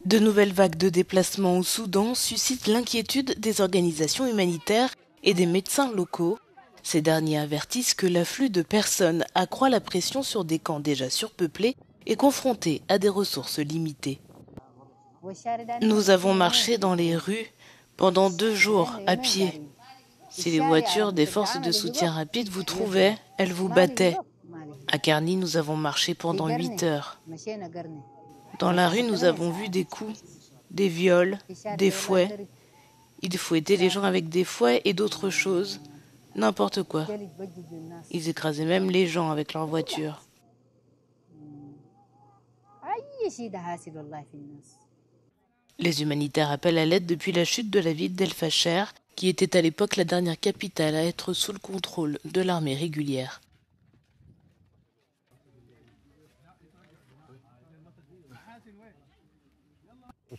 De nouvelles vagues de déplacements au Soudan suscitent l'inquiétude des organisations humanitaires et des médecins locaux. Ces derniers avertissent que l'afflux de personnes accroît la pression sur des camps déjà surpeuplés et confrontés à des ressources limitées. Nous avons marché dans les rues pendant 2 jours à pied. Si les voitures des forces de soutien rapide vous trouvaient, elles vous battaient. À Karni, nous avons marché pendant 8 heures. Dans la rue, nous avons vu des coups, des viols, des fouets. Ils fouettaient les gens avec des fouets et d'autres choses, n'importe quoi. Ils écrasaient même les gens avec leurs voitures. Les humanitaires appellent à l'aide depuis la chute de la ville d'El Fasher, qui était à l'époque la dernière capitale à être sous le contrôle de l'armée régulière.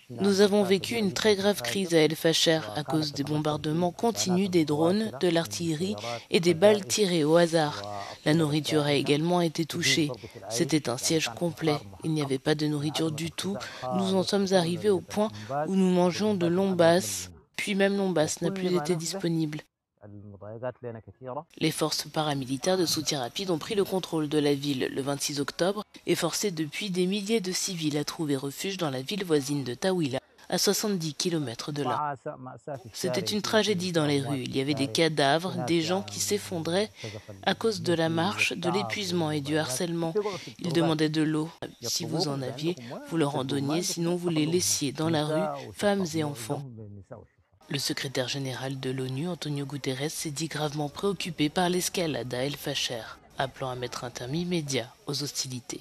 Nous avons vécu une très grave crise à El Fasher à cause des bombardements continus des drones, de l'artillerie et des balles tirées au hasard. La nourriture a également été touchée. C'était un siège complet. Il n'y avait pas de nourriture du tout. Nous en sommes arrivés au point où nous mangions de l'ombasse, puis même l'ombasse n'a plus été disponible. Les forces paramilitaires de soutien rapide ont pris le contrôle de la ville le 26 octobre et forcé depuis des milliers de civils à trouver refuge dans la ville voisine de Tawila, à 70 km de là. C'était une tragédie dans les rues. Il y avait des cadavres, des gens qui s'effondraient à cause de la marche, de l'épuisement et du harcèlement. Ils demandaient de l'eau. Si vous en aviez, vous leur en donniez, sinon vous les laissiez dans la rue, femmes et enfants. Le secrétaire général de l'ONU, Antonio Guterres, s'est dit gravement préoccupé par l'escalade à El Fasher, appelant à mettre un terme immédiat aux hostilités.